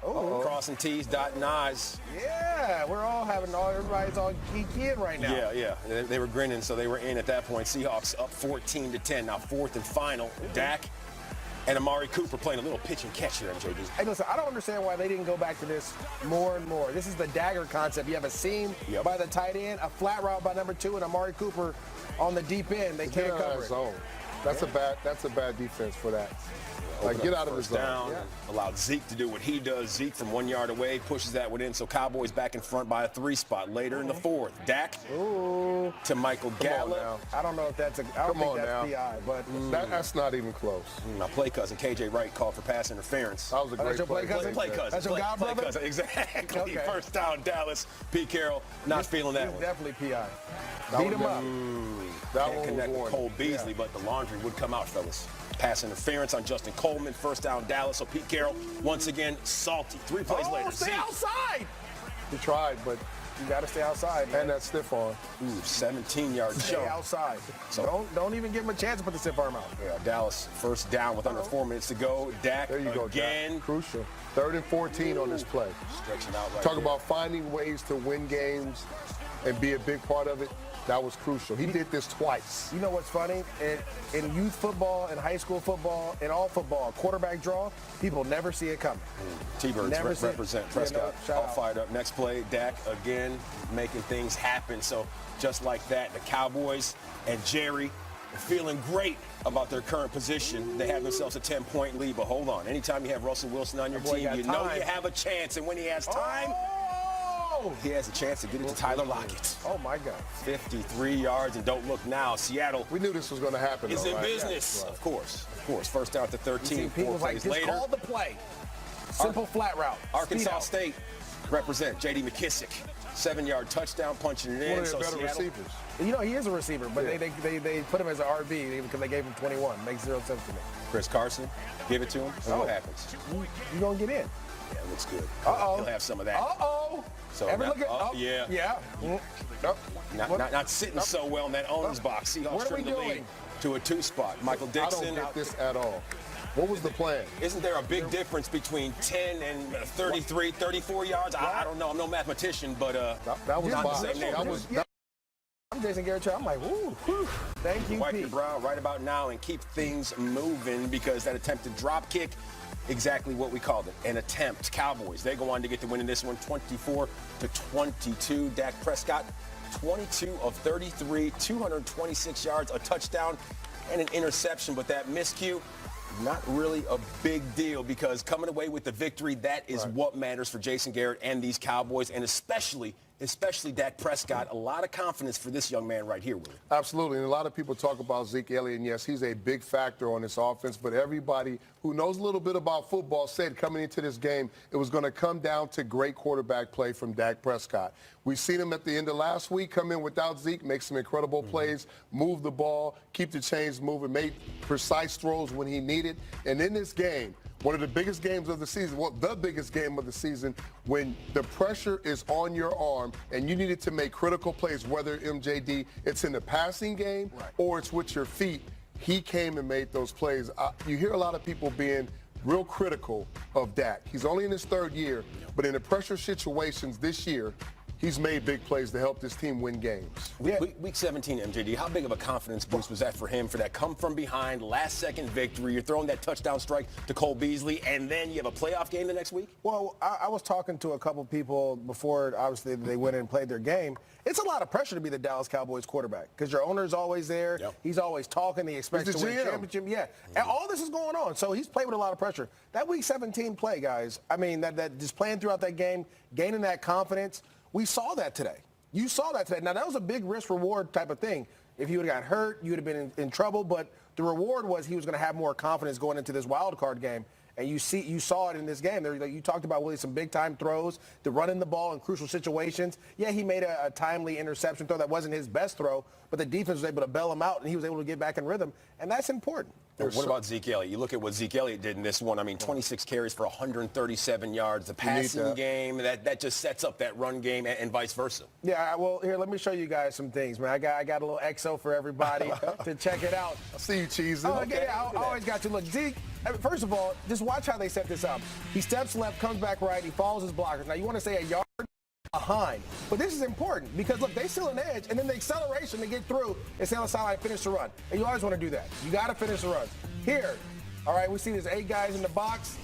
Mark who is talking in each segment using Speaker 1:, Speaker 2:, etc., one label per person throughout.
Speaker 1: Crossing T's, dotting I's.
Speaker 2: Yeah, everybody's all geeky in right now.
Speaker 1: Yeah. They were grinning, so they were in at that point. Seahawks up 14-10. Now 4th and final. Dak and Amari Cooper playing a little pitch and catch here, MJD.
Speaker 2: Hey, listen, I don't understand why they didn't go back to this more and more. This is the dagger concept. You have a seam by the tight end, a flat route by number 2, and Amari Cooper on the deep end. They can't cover it.
Speaker 3: Zone. That's a bad defense for that. Like, get out of the zone.
Speaker 1: Down, allowed Zeke to do what he does. Zeke from 1 yard away pushes that one in. So Cowboys back in front by a 3 spot. Later in the 4th, Dak to Michael Gallup.
Speaker 2: I don't know if that's PI, but
Speaker 3: that's not even close.
Speaker 1: My play cousin KJ Wright called for pass interference.
Speaker 3: That was a great play.
Speaker 1: Play cousin.
Speaker 2: That's your god brother?
Speaker 1: Cousin. Exactly.
Speaker 2: Okay.
Speaker 1: First down, Dallas. Pete Carroll not feeling that one.
Speaker 2: Definitely PI. Beat him up.
Speaker 1: That one connect with Cole Beasley, but the laundry would come out, fellas. Pass interference on Justin Coleman. First down, Dallas. So Pete Carroll, once again, salty. 3 plays later.
Speaker 2: Stay outside.
Speaker 3: He tried, but
Speaker 2: you got to stay outside. Man.
Speaker 3: And that stiff arm.
Speaker 1: 17-yard
Speaker 2: Stay
Speaker 1: jump.
Speaker 2: outside.
Speaker 1: So
Speaker 2: don't even give him a chance to put the stiff arm out.
Speaker 1: Yeah, Dallas first down with under 4 minutes to go. Dak
Speaker 3: there you go,
Speaker 1: again.
Speaker 3: Dak. Crucial. 3rd and 14 on this play.
Speaker 1: Stretching out right
Speaker 3: Talk
Speaker 1: there.
Speaker 3: about finding ways to win games and be a big part of it. That was crucial. He did this twice.
Speaker 2: You know what's funny? In youth football, in high school football, in all football, quarterback draw, people never see it coming.
Speaker 1: T-Birds represent Prescott. All fired up. Next play, Dak again making things happen. So just like that, the Cowboys and Jerry are feeling great about their current position. They have themselves a 10-point lead, but hold on. Anytime you have Russell Wilson on your team, you know you have a chance. And when he has time, he has a chance to get it to Tyler Lockett.
Speaker 2: Oh, my God.
Speaker 1: 53 yards, and don't look now. Seattle.
Speaker 3: We knew this was going to happen.
Speaker 1: Is in business. Of course. First down to 13. 4 plays later.
Speaker 2: Call the play. Simple flat route.
Speaker 1: Arkansas State represent J.D. McKissick. 7-yard touchdown, punching it in.
Speaker 3: One of their better receivers.
Speaker 2: You know, he is a receiver, but they put him as an RB because they gave him 21. Makes 0 sense to me.
Speaker 1: Chris Carson, give it to him, and what happens?
Speaker 2: You're going to get in.
Speaker 1: Yeah, looks good.
Speaker 2: Uh-oh.
Speaker 1: He'll have some of that.
Speaker 2: Uh-oh.
Speaker 1: So
Speaker 2: Yeah.
Speaker 1: Nope. Not sitting so well in that owner's box. Seahawks trim the lead to a 2 spot. Michael Dixon.
Speaker 3: I don't get this at all. What was the plan?
Speaker 1: Isn't there a big difference between 10 and 33, 34 yards? I don't know. I'm no mathematician, but
Speaker 3: that was
Speaker 1: not the
Speaker 3: box.
Speaker 1: same neighborhood.
Speaker 2: I'm Jason Garrett. I'm like, woo. Thank you,
Speaker 1: Wipe
Speaker 2: Pete.
Speaker 1: your brow right about now and keep things moving because that attempted drop kick, exactly what we called it, an attempt. Cowboys, they go on to get the win in this one, 24-22. Dak Prescott, 22 of 33, 226 yards, a touchdown, and an interception. But that miscue, not really a big deal because coming away with the victory, that is what matters for Jason Garrett and these Cowboys, and especially Dak Prescott. A lot of confidence for this young man right here, Willie.
Speaker 3: Absolutely. And a lot of people talk about Zeke Elliott, and yes, he's a big factor on this offense, but everybody who knows a little bit about football said coming into this game, it was going to come down to great quarterback play from Dak Prescott. We've seen him at the end of last week come in without Zeke, make some incredible plays, move the ball, keep the chains moving, make precise throws when he needed. And in this game, one of the biggest games of the season, the biggest game of the season, when the pressure is on your arm and you needed to make critical plays, whether MJD, it's in the passing game or it's with your feet, he came and made those plays. You hear a lot of people being real critical of Dak. He's only in his 3rd year, but in the pressure situations this year, he's made big plays to help this team win games.
Speaker 1: Week 17, MJD, how big of a confidence boost was that for him for that come-from-behind, last-second victory? You're throwing that touchdown strike to Cole Beasley, and then you have a playoff game the next week?
Speaker 2: Well, I was talking to a couple people before, obviously, they went in and played their game. It's a lot of pressure to be the Dallas Cowboys quarterback because your owner's always there. Yep. He's always talking. He expects to win a championship. Yeah. And all this is going on. So he's played with a lot of pressure. That Week 17 play, guys, I mean, that just playing throughout that game, gaining that confidence, we saw that today. You saw that today. Now, that was a big risk-reward type of thing. If you would have got hurt, you would have been in trouble. But the reward was he was going to have more confidence going into this wild card game. And you saw it in this game. You talked about, Willie, some big-time throws, the running the ball in crucial situations. Yeah, he made a timely interception throw. That wasn't his best throw, but the defense was able to bail him out, and he was able to get back in rhythm. And that's important.
Speaker 1: What about Zeke Elliott? You look at what Zeke Elliott did in this one. I mean, 26 carries for 137 yards. The passing game, that just sets up that run game and vice versa.
Speaker 2: Yeah, well, here, let me show you guys some things, man. I got a little XO for everybody to check it out.
Speaker 3: I see you cheesing.
Speaker 2: Oh, okay. Yeah, I always got you. Look, Zeke, I mean, first of all, just watch how they set this up. He steps left, comes back right, he follows his blockers. Now, you want to say a yard behind. But this is important because, look, they steal an edge, and then the acceleration to get through and stay on the sideline and finish the run. And you always want to do that. You got to finish the runs. Here, all right, we see there's 8 guys in the box.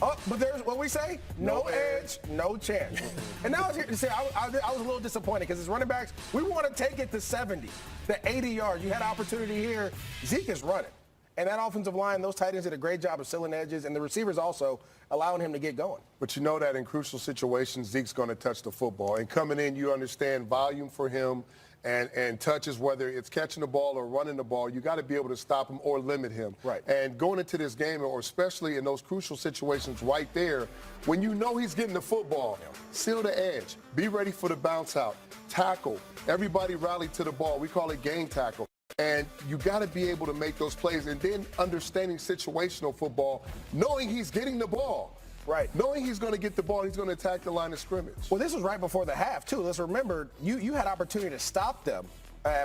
Speaker 2: Oh, but there's what we say? No edge, no chance. And now I was here to say I was a little disappointed because as running backs, we want to take it to 70, the 80 yards. You had an opportunity here. Zeke is running. And that offensive line, those tight ends did a great job of sealing edges, and the receivers also allowing him to get going.
Speaker 3: But you know that in crucial situations, Zeke's going to touch the football. And coming in, you understand volume for him and touches, whether it's catching the ball or running the ball, you got to be able to stop him or limit him.
Speaker 2: Right.
Speaker 3: And going into this game, or especially in those crucial situations right there, when you know he's getting the football, seal the edge, be ready for the bounce out, tackle, everybody rally to the ball. We call it game tackle. And you got to be able to make those plays, and then understanding situational football, knowing he's getting the ball.
Speaker 2: Right.
Speaker 3: Knowing he's going to get the ball, he's going to attack the line of scrimmage.
Speaker 2: Well, this was right before the half, too. Let's remember, you had opportunity to stop them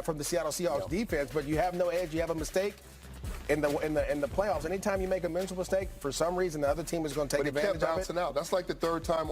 Speaker 2: from the Seattle Seahawks defense, but you have no edge. You have a mistake in the playoffs. Anytime you make a mental mistake, for some reason the other team is going to take advantage of it.
Speaker 3: But he kept bouncing out. That's like the third time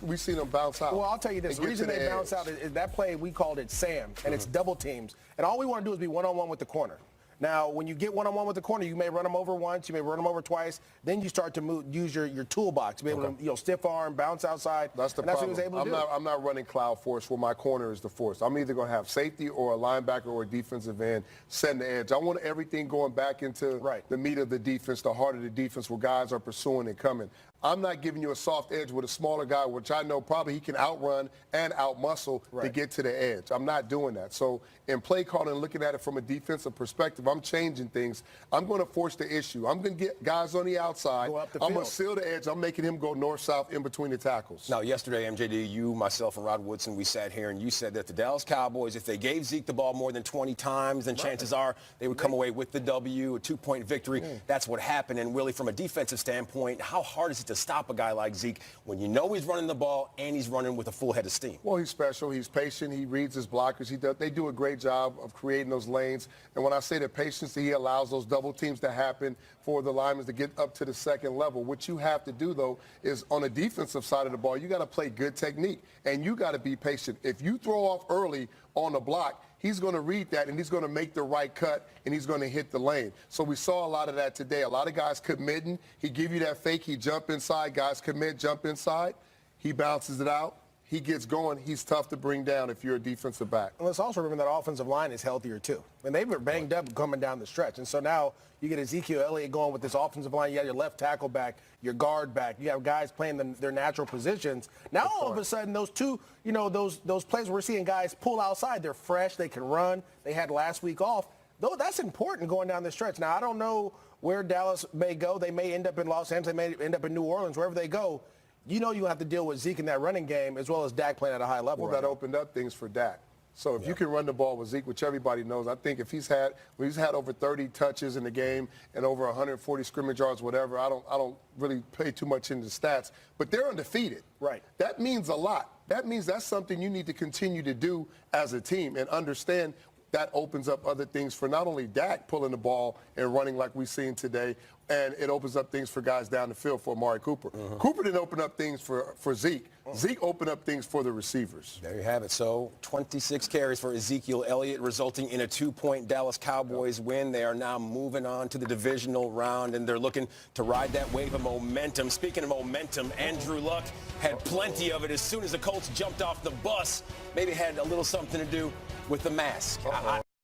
Speaker 3: we've seen him bounce out.
Speaker 2: Well, I'll tell you this. The reason they bounce out is that play, we called it Sam, and it's double teams. And all we want to do is be one-on-one with the corner. Now, when you get one-on-one with the corner, you may run them over once, you may run them over twice. Then you start to use your toolbox to be able to stiff arm, bounce outside.
Speaker 3: That's the problem.
Speaker 2: That's what he was able to do.
Speaker 3: I'm not running cloud force where my corner is the force. I'm either going to have safety or a linebacker or a defensive end setting the edge. I want everything going back into the meat of the defense, the heart of the defense, where guys are pursuing and coming. I'm not giving you a soft edge with a smaller guy, which I know probably he can outrun and outmuscle to get to the edge. I'm not doing that. So in play calling, looking at it from a defensive perspective, I'm changing things. I'm going to force the issue. I'm going to get guys on the outside. I'm going to seal the edge. I'm making him go north-south in between the tackles.
Speaker 1: Now, yesterday, MJD, you, myself, and Rod Woodson, we sat here, and you said that the Dallas Cowboys, if they gave Zeke the ball more than 20 times, then chances are they would come away with the W, a 2-point victory. That's what happened. And, Willie, from a defensive standpoint, how hard is it to stop a guy like Zeke when you know he's running the ball and he's running with a full head of steam?
Speaker 3: Well, he's special. He's patient. He reads his blockers. They do a great job of creating those lanes. And when I say the patience, he allows those double teams to happen for the linemen to get up to the second level. What you have to do, though, is on the defensive side of the ball, you got to play good technique, and you got to be patient. If you throw off early on the block, he's going to read that, and he's going to make the right cut, and he's going to hit the lane. So we saw a lot of that today. A lot of guys committing. He give you that fake. He jump inside. Guys commit, jump inside. He bounces it out. He gets going. He's tough to bring down if you're a defensive back.
Speaker 2: And let's also remember that offensive line is healthier, too. And they were banged up coming down the stretch. And so now you get Ezekiel Elliott going with this offensive line. You got your left tackle back, your guard back. You have guys playing their natural positions. Now all of a sudden those two, those plays we're seeing guys pull outside. They're fresh. They can run. They had last week off. Though that's important going down the stretch. Now, I don't know where Dallas may go. They may end up in Los Angeles. They may end up in New Orleans. Wherever they go, you have to deal with Zeke in that running game as well as Dak playing at a high level.
Speaker 3: Well, that opened up things for Dak. So if you can run the ball with Zeke, which everybody knows, I think if he's had over 30 touches in the game and over 140 scrimmage yards, whatever, I don't really pay too much into the stats. But they're undefeated.
Speaker 2: Right.
Speaker 3: That means a lot. That means that's something you need to continue to do as a team and understand that opens up other things for not only Dak pulling the ball and running like we've seen today, and it opens up things for guys down the field for Amari Cooper. Cooper didn't open up things for Zeke. Zeke opened up things for the receivers.
Speaker 1: There you have it. So 26 carries for Ezekiel Elliott, resulting in a 2-point Dallas Cowboys win. They are now moving on to the divisional round, and they're looking to ride that wave of momentum. Speaking of momentum, Andrew Luck had plenty of it as soon as the Colts jumped off the bus. Maybe had a little something to do with the mask.